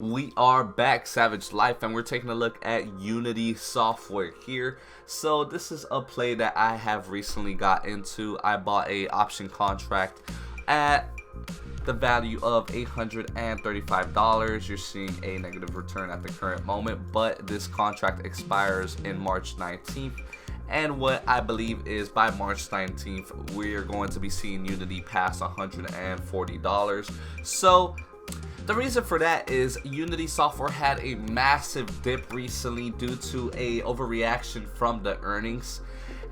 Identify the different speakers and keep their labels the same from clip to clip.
Speaker 1: We are back, Savage Life, and we're taking a look at Unity software here. So this is a play that I have recently got into. I bought a option contract at the value of $835. You're seeing a negative return at the current moment, but this contract expires in March 19th. And what I believe is by March 19th, we're going to be seeing Unity pass $140. So the reason for that is Unity software had a massive dip recently due to a overreaction from the earnings.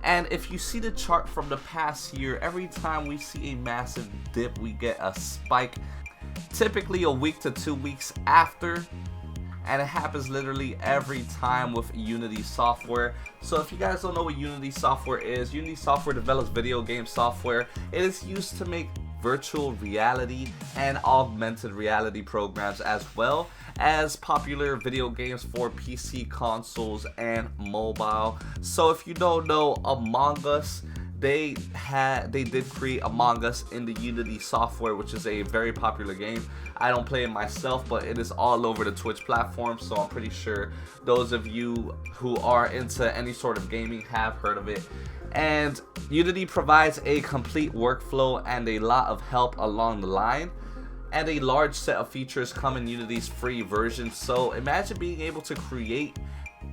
Speaker 1: And if you see the chart from the past year, every time we see a massive dip, we get a spike, typically a week to 2 weeks after. And it happens literally every time with Unity software. So if you guys don't know what Unity software is, Unity software develops video game software. It is used to make virtual reality and augmented reality programs, as well as popular video games for PC consoles and mobile. So if you don't know Among Us, they did create Among Us in the Unity software, which is a very popular game. I don't play it myself, but it is all over the Twitch platform, so I'm pretty sure those of you who are into any sort of gaming have heard of it. And Unity provides a complete workflow and a lot of help along the line, and a large set of features come in Unity's free version. So imagine being able to create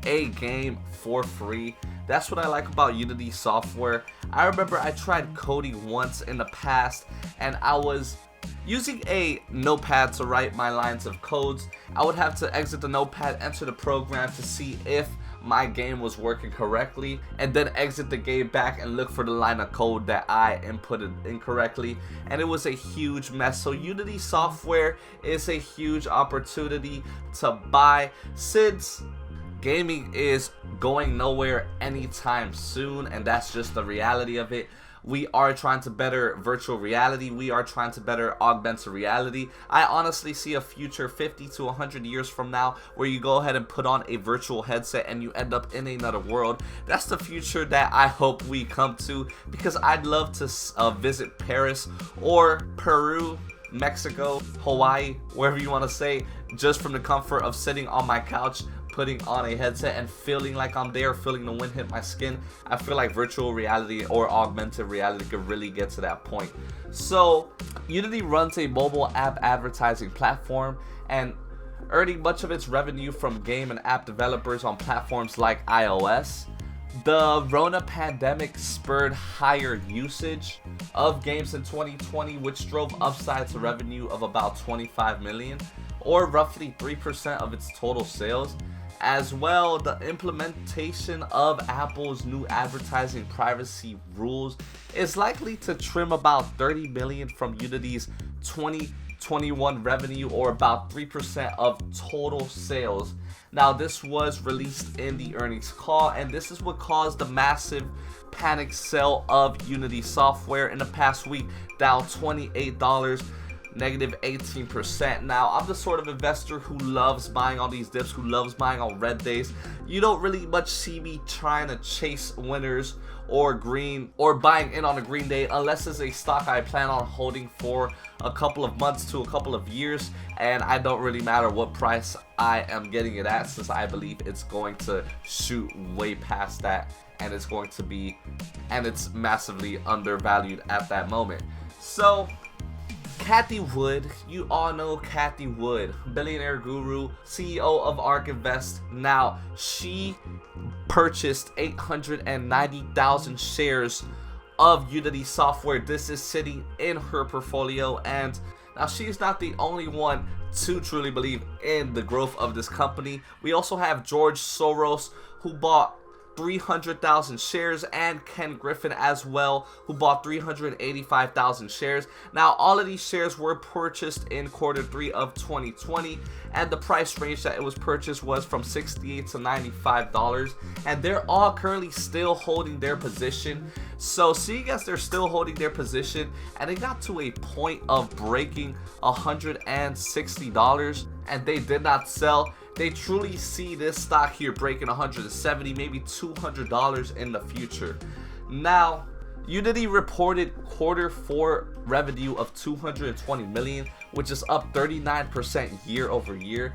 Speaker 1: a game for free. That's what I like about Unity software. I remember I tried coding once in the past, and I was using a notepad to write my lines of codes. I would have to exit the notepad, enter the program to see if my game was working correctly, and then exit the game back and look for the line of code that I inputted incorrectly, and it was a huge mess. So Unity software is a huge opportunity to buy, since gaming is going nowhere anytime soon, and that's just the reality of it. We are trying to better virtual reality. We are trying to better augmented reality. I honestly see a future 50 to 100 years from now where you go ahead and put on a virtual headset and you end up in another world. That's the future that I hope we come to, because I'd love to visit Paris or Peru, Mexico, Hawaii, wherever you want to say, just from the comfort of sitting on my couch, putting on a headset and feeling like I'm there, feeling the wind hit my skin. I feel like virtual reality or augmented reality could really get to that point. So Unity runs a mobile app advertising platform and earning much of its revenue from game and app developers on platforms like iOS. The Rona pandemic spurred higher usage of games in 2020, which drove upside to revenue of about 25 million, or roughly 3% of its total sales. As well, the implementation of Apple's new advertising privacy rules is likely to trim about 30 million from Unity's 2021 revenue, or about 3% of total sales. Now, this was released in the earnings call, and this is what caused the massive panic sell of Unity software in the past week, down $28. Negative 18%. Now, I'm the sort of investor who loves buying on these dips, who loves buying on red days. You don't really much see me trying to chase winners or buying in on a green day, unless it's a stock I plan on holding for a couple of months to a couple of years, and I don't really matter what price I am getting it at, since I believe it's going to shoot way past that, and it's massively undervalued at that moment. So Cathie Wood, you all know Cathie Wood, billionaire guru, CEO of ARK Invest. Now, she purchased 890,000 shares of Unity software. This is sitting in her portfolio, and now she's not the only one to truly believe in the growth of this company. We also have George Soros, who bought 300,000 shares, and Ken Griffin as well, who bought 385,000 shares. Now, all of these shares were purchased in Q3 of 2020, and the price range that it was purchased was from $68 to $95, and they're all currently still holding their position. So seeing as they're still holding their position, and they got to a point of breaking $160 and they did not sell, they truly see this stock here breaking $170, maybe $200 in the future. Now, Unity reported Q4 revenue of $220 million, which is up 39% year over year.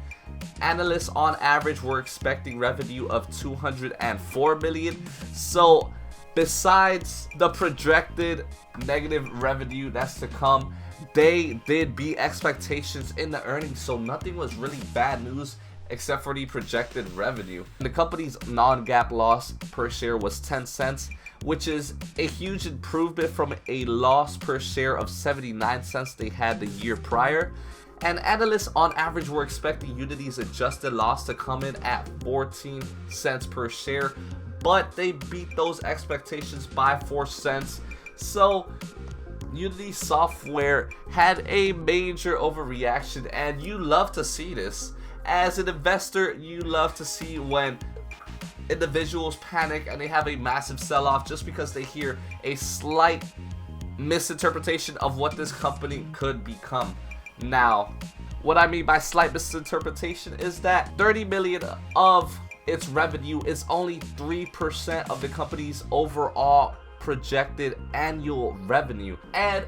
Speaker 1: Analysts on average were expecting revenue of 204 million. So besides the projected negative revenue that's to come, they did beat expectations in the earnings, so nothing was really bad news except for the projected revenue. The company's non-GAAP loss per share was 10 cents, which is a huge improvement from a loss per share of 79 cents they had the year prior. And analysts on average were expecting Unity's adjusted loss to come in at 14 cents per share, but they beat those expectations by 4 cents. So Unity Software had a major overreaction, and you love to see this. As an investor, you love to see when individuals panic and they have a massive sell-off just because they hear a slight misinterpretation of what this company could become. Now, what I mean by slight misinterpretation is that 30 million of its revenue is only 3% of the company's overall projected annual revenue. And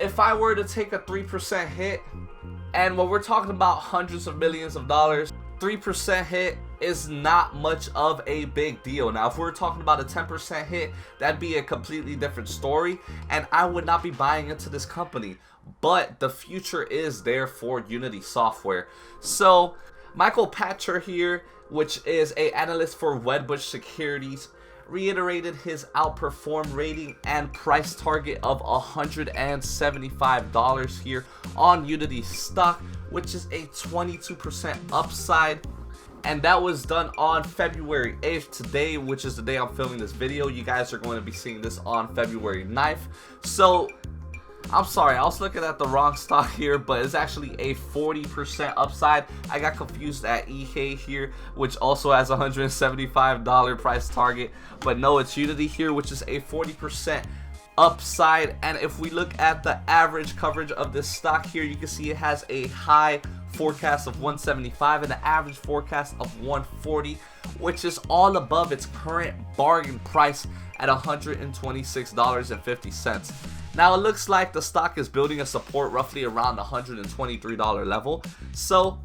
Speaker 1: if I were to take a 3% hit, and when we're talking about hundreds of millions of dollars, 3% hit is not much of a big deal. Now, if we're talking about a 10% hit, that'd be a completely different story, and I would not be buying into this company. But the future is there for Unity Software. So Michael Patcher here, which is an analyst for Wedbush Securities, reiterated his outperform rating and price target of $175 here on Unity stock, which is a 22% upside. And that was done on February 8th today, which is the day I'm filming this video. You guys are going to be seeing this on February 9th. So I'm sorry, I was looking at the wrong stock here, but it's actually a 40% upside. I got confused at EK here, which also has a $175 price target, but no, it's Unity here, which is a 40% upside. And if we look at the average coverage of this stock here, you can see it has a high forecast of 175 and an average forecast of 140, which is all above its current bargain price at $126.50. Now, it looks like the stock is building a support roughly around the $123 level. So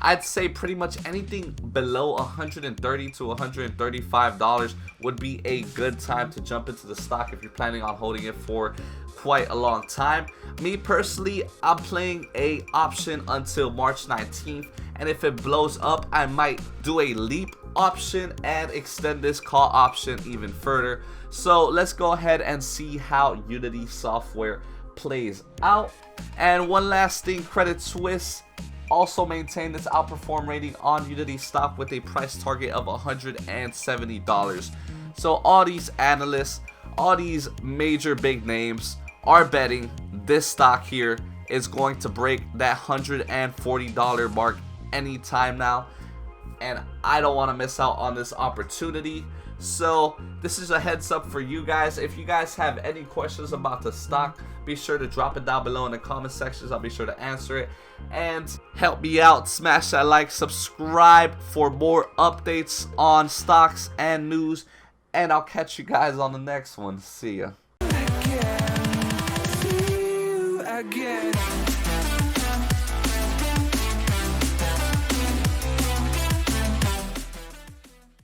Speaker 1: I'd say pretty much anything below $130 to $135 would be a good time to jump into the stock if you're planning on holding it for quite a long time. Me personally, I'm playing a option until March 19th, and if it blows up, I might do a leap option and extend this call option even further. So let's go ahead and see how Unity Software plays out. And one last thing, Credit Suisse also maintained its outperform rating on Unity stock with a price target of $170. So all these analysts, all these major big names are betting this stock here is going to break that $140 mark anytime now, and I don't want to miss out on this opportunity. So this is a heads up for you guys. If you guys have any questions about the stock, be sure to drop it down below in the comment sections. I'll be sure to answer it. And help me out, smash that like, subscribe for more updates on stocks and news, and I'll catch you guys on the next one. See ya. Again.